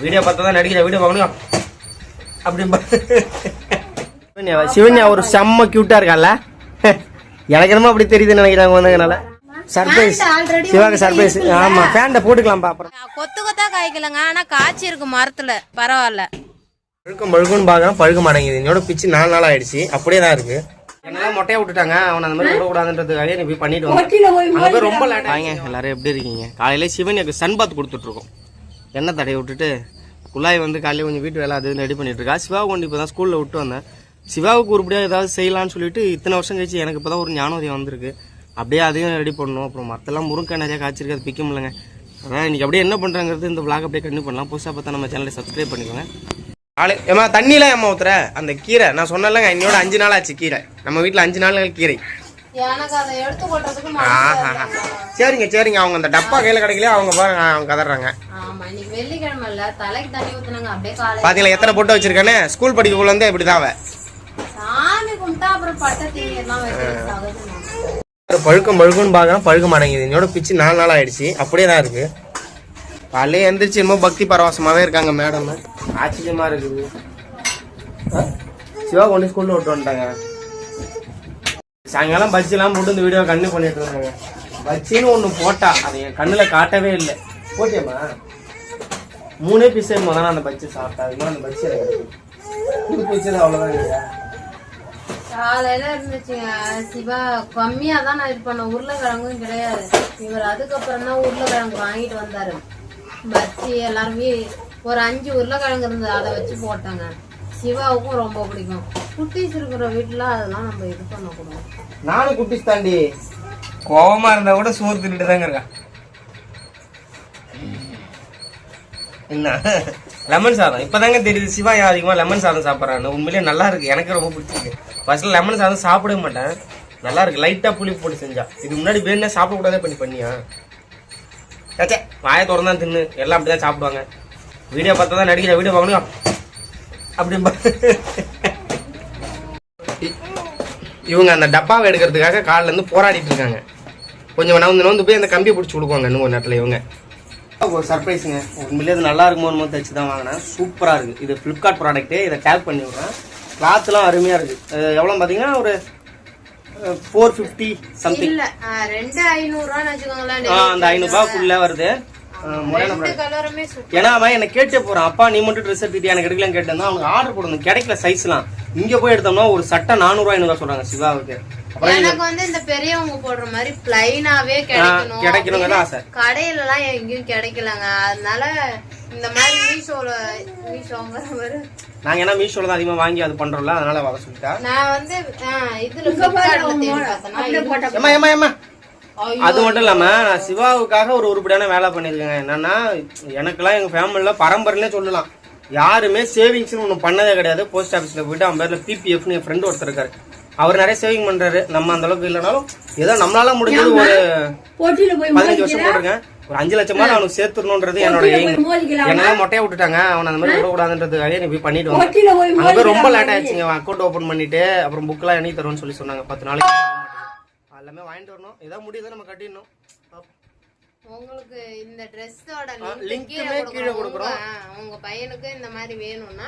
Video பார்த்தா தான் நடிக்கிற வீடியோ பார்க்கணும் அப்படின்பா. சிவன்யா ஒரு செம்ம கியூட்டா இருக்கால. எனக்கு என்னமோ அப்படி தெரியுதுன்னு நினைக்கிறாங்க வந்ததுனால. சர்ப்ரைஸ் சிவாக்கு சர்ப்ரைஸ். ஆமா ஃபேன்ட போட்டுக்கலாம் பாப்பறேன். கொத்து கொத்தா காய்க்கலங்க, ஆனா காய்ச்சி இருக்கு மரத்துல. பரவாயில்ல. பழுக்குன்னு பாக்க பழுக்க மாட்டேங்குது. என்னோட பிச்சு 4 நாள் ஆயிடுச்சு, அப்படியே தான் இருக்கு. என்னெல்லாம் மொட்டையா விட்டுட்டாங்க, அவன் அந்த மாதிரி விடக்கூடாதுன்றதுக்காக நீ போய் பண்ணிட்டு வந்து ரொம்ப லேட் ஆகிங்க. எல்லாரும் எப்படி இருக்கீங்க? காலையில சிவன்யாக்கு சன் பாத் கொடுத்துட்டு இருக்கோம். எண்ணெய் தடையை விட்டுட்டு குழாய் வந்து காலையில் கொஞ்சம் வீட்டு வேலை அது ரெடி பண்ணிட்டு இருக்கா. சிவாவை கொண்டு இப்போ தான் ஸ்கூலில் விட்டு வந்தேன். சிவாவுக்கு உருப்படியாக ஏதாவது செய்யலான்னு சொல்லிட்டு இத்தனை வருஷம் கழிச்சு எனக்கு இப்போ தான் ஒரு ஞானோதயம் வந்திருக்கு. அப்படியே அதையும் ரெடி பண்ணணும். அப்புறம் மற்றெல்லாம் முருங்கை நிறையா காய்ச்சிருக்கு, அது பிக்க முடியலங்க. அதான் இன்றைக்கி அப்படியே என்ன பண்ணுறாங்கிறது இந்த விளாக் அப்படியே கண்டினியூ பண்ணலாம். புதுசாக பார்த்தா நம்ம சேனலை சப்ஸ்கிரைப் பண்ணிக்கோங்க. ஏமா தண்ணியெலாம் ஏமா ஊத்துற? அந்த கீரை நான் சொன்னேன்லங்க, என்னோட 5 நாள் ஆச்சு கீரை. நம்ம வீட்டில் 5 நாள் கீரை. சரிங்க சரிங்க. அவங்க அந்த டப்பா கையில் கிடைக்கலையே, அவங்க பாருங்க அவங்க கதறாங்க. பாத்தீங்களா எத்தனை போட்டோ வச்சிருக்கானே. ஸ்கூல் படிக்கக்குள்ள வந்து இப்படிதான் அவ. பழுக்குன்னு பாக்குறேன், பழுக்க மாட்டேங்குது. என்னோட பிச்சு 4 நாள் ஆயிடுச்சு, அப்படியே தான் இருக்கு. காலையில எந்திரிச்சு என்னமோ பக்தி பரவசமாவே இருக்காங்க மேடம். ஆச்சரியமா இருக்குது. சிவா கொண்டு ஸ்கூல்ல விட்டு வந்துட்டாங்க. சாயங்காலம் பஜ்ஜிலாம் போட்டு இந்த வீடியோ கண்ணு பண்ணிட்டு இருந்தாங்க. பஜ்ஜின்னு ஒண்ணு போட்டா அது என் கண்ணுல காட்டவே இல்லை. போட்டியம்மா 3 பீஸ் முதல்ல அந்த பஜ்ஜி சாப்பிட்டா. அதுக்கு அந்த பஜ்ஜி பிடிச்சது அவ்வளவுதான் இல்லையா? காலையில இருந்துச்சுங்க. சிவா கம்மியா தான் நான் இது பண்ண. உருளைக்கிழங்கும் கிடையாது. இவர் அதுக்கப்புறம் தான் உருளைக்கிழங்கு வாங்கிட்டு வந்தாரு. பஜ்ஜி எல்லாருமே ஒரு 5 உருளைக்கிழங்கு இருந்தது, அதை வச்சு போட்டாங்க. சிவாவுக்கும் ரொம்ப பிடிக்கும். குட்டீஸ் இருக்கிற வீட்டுல அதெல்லாம் நம்ம இது பண்ணக்கூடாது. நானும் குட்டீஸ் தாண்டி. கோவமா இருந்தா கூட சோறு தின்னுட்டு தாங்க இருக்கா. என்ன லெமன் சாதம் இப்பதாங்க தெரியுது சிவா அதிகமா லெமன் சாதம் சாப்பிட்றான்னு. உண்மையிலேயே நல்லா இருக்கு, எனக்கு ரொம்ப பிடிச்சிருக்கு. ஃபர்ஸ்ட்ல லெமன் சாதம் சாப்பிடவே மாட்டேன், நல்லா இருக்கு. லைட்டா புளி போட்டு செஞ்சா. இதுக்கு முன்னாடி வேணா சாப்பிடக்கூடாதே பண்ணியா? சச்சே வாயை திறந்தான் தின்னு. எல்லாம் அப்படிதான் சாப்பிடுவாங்க. வீடியோ பார்த்தா தான் நடிக்கிற வீடியோ பார்க்கணும் அப்படின்பா. இவங்க அந்த டப்பாவை எடுக்கிறதுக்காக காலில இருந்து போராடிட்டு இருக்காங்க. கொஞ்சம் நவுந்து போய் அந்த கம்பியை பிடிச்சி கொடுக்குவாங்க இன்னும் ஒரு நேரத்தில். இவங்க ஒரு சர்ப்ரைஸுங்க. உண்மையிலே இது நல்லா இருக்குமோ தைச்சு தான் வாங்கினேன். சூப்பராக இருக்குது. இது ஃப்ளிப்கார்ட் ப்ராடக்ட்டு. இதை டேக் பண்ணி விட்றேன். கிளாத்லாம் அருமையாக இருக்குது. எவ்வளோ பார்த்தீங்கன்னா ஒரு 450 சம்திங். 2500 வச்சுக்கோங்களேன். அந்த 500 ரூபாய்க்குள்ள வருது. ஏன்னா அவன் என்ன கேட்டே போறான், அப்பா நீ மட்டும் ட்ரெஸ் எடுத்துட்டு எனக்கு எடுக்கலன்னு கேட்டேன். அவங்க ஆர்டர் போடணும், கிடைக்கல சைஸ்லாம். இங்க போய் எடுத்தோம்னா ஒரு சட்டை 400 500 சொல்றாங்க சிவாவுக்கு. எனக்கு வந்து இந்த பெரியவங்க போடுற மாதிரி பிளைனாவே கிடைக்கணும் ஆசை. கடையில எல்லாம் எங்கேயும் கிடைக்கலங்க. அதனால இந்த மாதிரி மீஷோங்கிற மாதிரி நாங்க ஏன்னா மீஷோல தான் அதிகமா வாங்கி அது பண்றோம்ல, அதனால வர சொல்லிட்டா. நான் வந்து இதுல அது மட்டும் இல்லாம நான் சிவாவுக்காக ஒரு உருப்படியான வேலை பண்ணிருக்கேங்க. என்னன்னா எனக்கெல்லாம் எங்க ஃபேமிலில பரம்பரையிலே சொல்லலாம், யாருமே சேவிங்ஸ்னு ஒண்ணு பண்ணதே கிடையாது. போஸ்ட் ஆபீஸ்ல போயிட்டு அவன் பேர்ல PPFன்னு என் ஃப்ரெண்ட் ஒருத்தர் இருக்காரு. அவர் நிறைய சேவிங் பண்றாரு. நம்ம அந்த அளவுக்கு இல்லைனாலும் ஏதோ நம்மளால முடிஞ்சது ஒரு 15 வருஷம் போட்டிருக்கேன். ஒரு 5 லட்சம் அவனுக்கு சேர்த்துடணும்ன்றது என்னோட எய்ம். என்னெல்லாம் மொட்டையா விட்டுட்டாங்க, அவன் அந்த மாதிரி விடக்கூடாதுன்றதுக்காக நீ போய் பண்ணிட்டு வந்து அங்க போய் ரொம்ப லேட் ஆயிடுச்சுங்க. அக்கௌண்ட் ஓபன் பண்ணிட்டு அப்புறம் புக்கெல்லாம் என்னைக்கு தருவோம்னு சொல்லி சொன்னாங்க. 10 நாளைக்கு எல்லாமே வாங்கிட்டு வரணும். ஏதாவது முடியுதா நம்ம கட்டிடணும். உங்களுக்கு இந்த ட்ரெஸ்ஸோட லிங்க் கீழே கொடுக்குறோம். உங்க பையனுக்கு இந்த மாதிரி வேணும்னா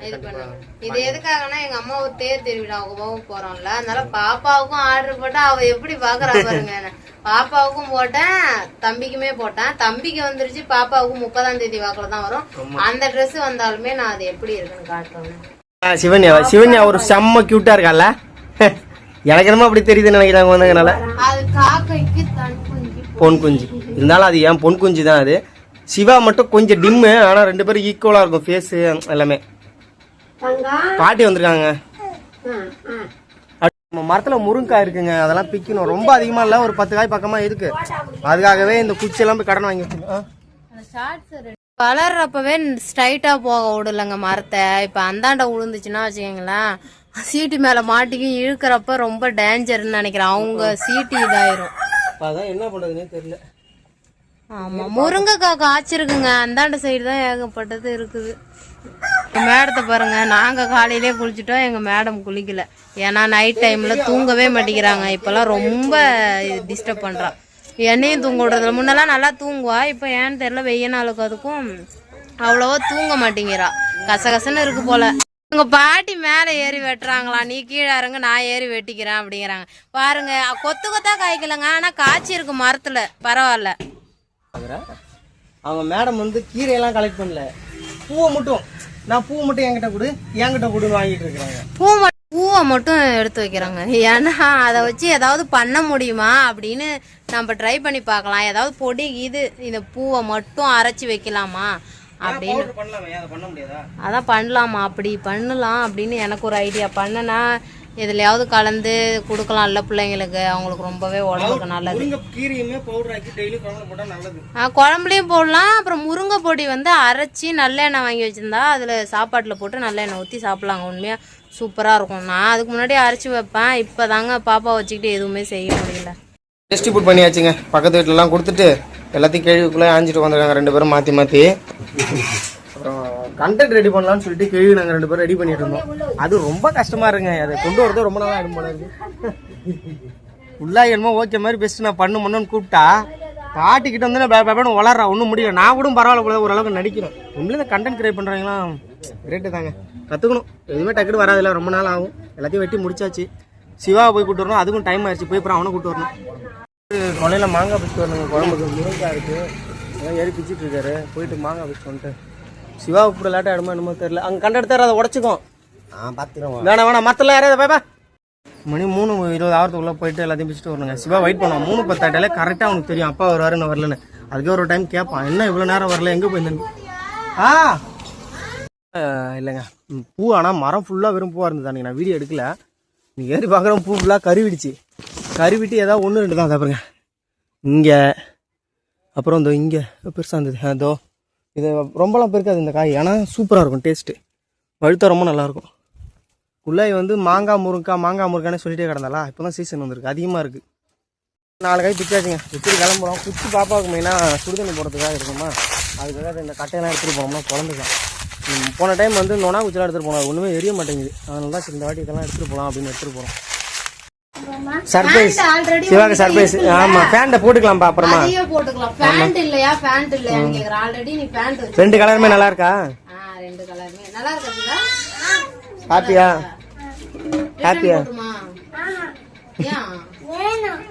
இது பண்ணுங்க. இது எதுக்காகனா எங்க அம்மா ஒரு தேர் திருவிழாவுக்கு போறோம்ல, அதனால பாப்பாவுக்கும் ஆர்டர் போட்டா அவ எப்படி பாக்குறா பாருங்க. பாப்பாவுக்கும் போட்டேன், தம்பிக்குமே போட்டேன். தம்பிக்கு வந்துருச்சு, பாப்பாவுக்கும் 30ஆம் தேதி வாக்குல தான் வரும். அந்த ட்ரெஸ் வந்தாலுமே நான் அது எப்படி இருக்குன்னு காட்டுறேன். சிவன்யா ஒரு செம்ம கியூட்டா இருக்கால. எனக்கு என்னமோ அப்படி தெரியுதுன்னு நினைக்கிறாங்க வந்ததுனால. அது காக்கைக்கு பொன் குஞ்சு இருந்தாலும் அது ஏன் பொன் குஞ்சு தான். அது சிவா மட்டும் கொஞ்சம் டிம்மு, ஆனா 2 பேரும் ஈக்குவலா இருக்கும் ஃபேஸ் எல்லாமே. பாட்டி வந்திருக்காங்க. நம்ம மரத்துல முருங்காய் இருக்குங்க, அதெல்லாம் பிக்கணும். ரொம்ப அதிகமா இல்ல, ஒரு 10 காய் பக்கமா இருக்கு. அதுக்காகவே இந்த குச்சி எல்லாம் போய் கடன் வாங்கி வச்சுருக்கோம். வளர்றப்பவே ஸ்ட்ரைட்டா போக விடலங்க மரத்தை. இப்ப அந்தாண்ட விழுந்துச்சுன்னா வச்சுக்கோங்களேன், சீட்டு மேல மாட்டிக்கு இழுக்கிறப்ப ரொம்ப டேஞ்சர்னு நினைக்கிறேன். அவங்க சீட்டு இதாயிரும். அதான் என்ன பண்றதுன்னே தெரியல. ஆமா முருங்கைக்காய் காய்ச்சிருக்குங்க. அந்தாண்ட சைடு தான் ஏகப்பட்டது இருக்குது. மேடத்தை பாருங்க, நாங்க காலையிலே குளிச்சுட்டோம், எங்க மேடம் குளிக்கல. ஏன்னா நைட் டைம்ல தூங்கவே மாட்டேங்கிறாங்க. இப்பெல்லாம் ரொம்ப டிஸ்டர்ப் பண்றான். என்னையும் தூங்க விடுறதுல. முன்னெல்லாம் நல்லா தூங்குவா, இப்ப ஏன்னு தெரியல வெய்ய நாளுக்கு அதுக்கும் அவ்வளவா தூங்க மாட்டேங்கிறா. கசகசன்னு இருக்கு போல. உங்க பாட்டி மேல ஏறி வெட்டுறாங்களா, நீ கீழே இறங்க நான் ஏறி வெட்டிக்கிறேன் அப்படிங்கிறாங்க. பாருங்க கொத்து கொத்தா காய்க்கலங்க, ஆனா காய்ச்சி இருக்கு மரத்துல. பரவாயில்ல. அவங்க மேடம் வந்து கீரையெல்லாம் கலெக்ட் பண்ணல, பூவை மட்டும் என்கிட்ட கொடுன்னு வாங்கிட்டு இருக்காங்க. பூவை மட்டும் எடுத்து வைக்கிறாங்க. ஏன்னா அதை வச்சு ஏதாவது பண்ண முடியுமா அப்படின்னு நம்ம ட்ரை பண்ணி பார்க்கலாம். ஏதாவது பொடி இந்த பூவை மட்டும் அரைச்சி வைக்கலாமா அப்படின்னு. அதான் பண்ணலாமா, அப்படி பண்ணலாம் அப்படின்னு எனக்கு ஒரு ஐடியா. பண்ணனா எதுலையாவது கலந்து கொடுக்கலாம்ல பிள்ளைங்களுக்கு, அவங்களுக்கு ரொம்பவே உடம்புக்கு நல்லது. குழம்புலையும் போடலாம். அப்புறம் முருங்கை பொடி வந்து அரைச்சி நல்லெண்ணெய் வாங்கி வச்சிருந்தா அதுல சாப்பாட்டுல போட்டு நல்லெண்ணெய் ஊற்றி சாப்பிடலாங்க. உண்மையா சூப்பரா இருக்கும். நான் அதுக்கு முன்னாடி அரைச்சி வைப்பேன். இப்பதாங்க பாப்பா வச்சுக்கிட்டு எதுவுமே செய்ய முடியல. டிஸ்ட்ரிபியூட் பண்ணியாச்சுங்க. பக்கத்து வீட்டுலலாம் கொடுத்துட்டு எல்லாத்தையும் கேள்விக்குள்ளே ஆஞ்சிட்டு வந்துருக்காங்க 2 பேரும் மாற்றி. அப்புறம் கண்டென்ட் ரெடி பண்ணலாம்னு சொல்லிட்டு கேள்வி நாங்கள் 2 பேரும் ரெடி பண்ணிட்டு இருந்தோம். அது ரொம்ப கஷ்டமா இருக்குங்க. அதை கொண்டு வரது ரொம்ப நாளாக ஆகிடும் போல இருக்கு. ஃபுல்லாக என்னமோ ஓகே மாதிரி பெஸ்ட் நான் பண்ணுன்னு கூப்பிட்டா பாட்டிக்கிட்ட வந்து நான் வளர்றா ஒன்றும் முடியல. நான் கூட பரவாயில்ல போல ஓரளவுக்கு நடிக்கிறேன். உண்மையில இந்த கண்டென்ட் கிரியேட் பண்ணுறாங்களா கிரேட்டு தாங்க. கற்றுக்கணும். எதுவுமே டக்குனு வராதில்ல, ரொம்ப நாள் ஆகும். எல்லாத்தையும் வெட்டி முடிச்சாச்சு. சிவாவை போய் கூப்பிட்டு வரணும், அதுக்கும் டைம் ஆயிடுச்சு. போய் அப்புறம் அவனை கூப்பிட்டு வரணும். கொலையில் மாங்காய் பிடிச்சிட்டு வரணுங்க. குழம்புக்கு முருங்காய் இருக்குது, அதான் ஏறி பிச்சுட்டு இருக்காரு. போயிட்டு மாங்காய் பிடிச்சி வந்துட்டு சிவாவை கூட லேட்டாக ஆகிடுமா என்னமோ தெரியல. அங்கே கண்ட எடுத்தாரு, அதை உடச்சிக்கும். பார்த்துருவோம். வேணாம் மற்றெல்லாம் யாராவது பாப்பா. மணி 3:20 ஆகிறதுக்குள்ளே போயிட்டு எல்லாத்தையும் பிடிச்சிட்டு வரணுங்க. சிவா வெயிட் பண்ணுவான். 3:10 கரெக்டாக அவனுக்கு தெரியும் அப்பா வருவாரு நான் வரலன்னு. அதுக்கே ஒரு டைம் கேட்பான், என்ன இவ்வளோ நேரம் வரல, எங்கே போயிருந்தேன். இல்லைங்க பூ, ஆனால் மரம் ஃபுல்லாக வெறும் பூவாக இருந்தது. அன்றைக்கி நான் வீடியோ எடுக்கல. நீ ஏறி பார்க்குறோம் பூ ஃபுல்லாக கருவிட்டு ஏதாவது 1-2 தான் பாருங்க இங்கே. அப்புறம் இந்த இங்கே பெருசாக இருந்தது. அதோ இது ரொம்பலாம் பெருக்காது இந்த காய், ஆனால் சூப்பராக இருக்கும். டேஸ்ட்டு வழுத்த ரொம்ப நல்லாயிருக்கும். குள்ளாய் வந்து மாங்காய் முருங்கான்னு சொல்லிட்டே கிடந்தாலா. இப்போ தான் சீசன் வந்திருக்கு, அதிகமாக இருக்குது. 4 காய் பிச்சாச்சுங்க. எப்படி கிளம்புறோம். குச்சி பாப்பாவுக்கு மெயினாக சுடுதண்ணி போடுறதுக்காக இருக்குமா, அதுக்காக இந்த கட்டையெல்லாம் எடுத்துகிட்டு போனோம்னா குழந்தைக்கலாம். போன டைம் வந்து நொனா குச்சிலாம் எடுத்துகிட்டு போனோம், ஒன்றுமே எரிய மாட்டேங்குது. அதனால தான் இந்த வாட்டி இதெல்லாம் எடுத்துகிட்டு போகலாம் அப்படின்னு எடுத்துகிட்டு போகிறோம். சர்ப்ரைஸ் சிவாக்கு சர்ப்ரைஸ். ஆமா பேண்ட போட்டுக்கலாம்பா அப்புறமா. அதையே போட்டுக்கலாம். பேண்ட் இல்லையா? பேண்ட் இல்லையான்னு கேக்குறேன். ஆல்ரெடி நீ பேண்ட் வச்சு 2 கலருமே நல்லா இருக்கா? 2 கலருமே நல்லா இருக்குடா. ஹாப்பியா? ஹாப்பியா? ஏன் வேணாம்.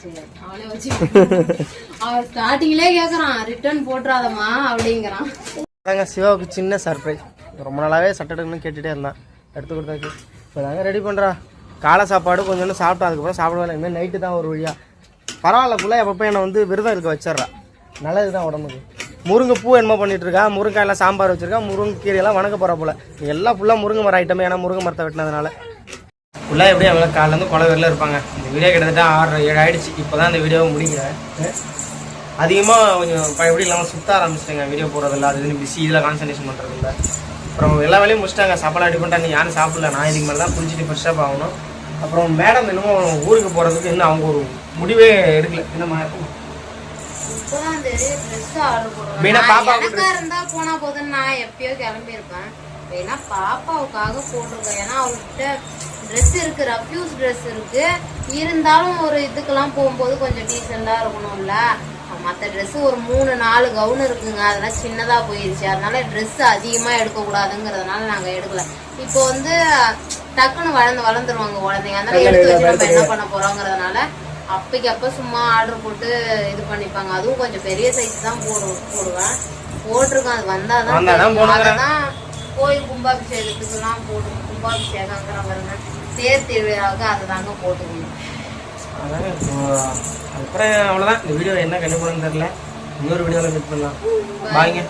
சரி அவளே வச்சு. அவ ஸ்டார்டிங்லயே கேக்குறான் ரிட்டர்ன் போட்றாதமா அப்படிங்கறான். அங்க சிவாவுக்கு சின்ன சர்ப்ரைஸ். ரொம்ப நாளாவே சட்டை எடுக்கணும்னு கேட்டுட்டே இருந்தான். எடுத்து கொடுத்தாச்சு. இப்போதாங்க ரெடி பண்றா. காலை சாப்பாடு கொஞ்சம் சாப்பிட்டா, அதுக்கப்புறம் சாப்பிடவே இல்லை. நைட்டு தான் ஒரு வழியா. பரவாயில்ல ஃபுல்லாக எப்பப்போ என்னை வந்து விரதம் இருக்க வச்சிட்றா. நல்லது தான் உடம்புக்கு. முருங்கை பூ என்னமோ பண்ணிட்டு இருக்கா. முருங்காயெல்லாம் சாம்பார் வச்சிருக்கா. முருங்கைக்கீரையெல்லாம் வணக்க போகிற போல. எல்லாம் ஃபுல்லாக முருங்கை மரம் ஐட்டமே. ஏன்னா முருங்கை மரத்தை வெட்டினதுனால ஃபுல்லாக எப்படி அவங்க காலிலேருந்து கொலை வரல இருப்பாங்க. இந்த வீடியோ கிட்டத்தட்ட 6-7 ஆகிடுச்சு. இப்போ தான் இந்த வீடியோவை முடிக்கிறேன். அதிகமாக கொஞ்சம் எப்படி இல்லாமல் சுற்ற ஆரம்பிச்சிட்டேங்க. வீடியோ போடுறதில்ல, அது பிஸி, இதில் கான்சன்ட்ரேஷன் பண்ணுறதில்ல. அப்புறம் எல்லா வேலையும் முடிச்சிட்டாங்க. சாப்பாடு ரெடி பண்ணிட்டாங்க. யாரும் சாப்பிடல. நான் இதுக்கு மேலே தான் குளிச்சுட்டு ஃப்ரெஷ்ஷாக ஆகணும். அப்புறம் மேடம் என்னமோ ஊருக்கு போகிறதுக்கு இன்னும் அவங்க ஒரு முடிவே எடுக்கல. என்னமா போனா போதுன்னு நான் எப்பயோ கிளம்பி இருப்பேன். ஏன்னா பாப்பாவுக்காக போட்டிருக்கேன். ஏன்னா அவர்கிட்ட ட்ரெஸ் இருக்கு, ரஃப்யூஸ் ட்ரெஸ் இருக்கு. இருந்தாலும் ஒரு இதுக்கெல்லாம் போகும்போது கொஞ்சம் டீசெண்டா இருக்கணும்ல. மற்ற ட்ரெஸ் ஒரு 3-4 கவுன் இருக்குங்க. அதெல்லாம் சின்னதா போயிடுச்சு. அதனால ட்ரெஸ் அதிகமா எடுக்கக்கூடாதுங்கிறதுனால நாங்க எடுக்கல. இப்போ வந்து டக்குன்னு வளர்ந்துருவாங்க குழந்தைங்க. அதனால எடுத்து வச்சு நம்ம என்ன பண்ண போறோங்கிறதுனால அப்பைக்கு அப்ப சும்மா ஆர்டர் போட்டு இது பண்ணிப்பாங்க. அதுவும் கொஞ்சம் பெரிய சைஸ் தான் போடுவேன். போட்டிருக்கேன். அது வந்தாதான் அதான் கோயில் கும்பாபிஷேகத்துக்குலாம் போட்டு கும்பாபிஷேகங்கிறவங்க தேர் திருவிழாவுக்கு அதை தாங்க போட்டுக்கணும். அப்புறம் அவ்வளோதான். இந்த வீடியோ என்ன கண்டிப்பாக தெரியல. இன்னொரு வீடியோவில் மீட் பண்ணலாம். பாய்ங்க.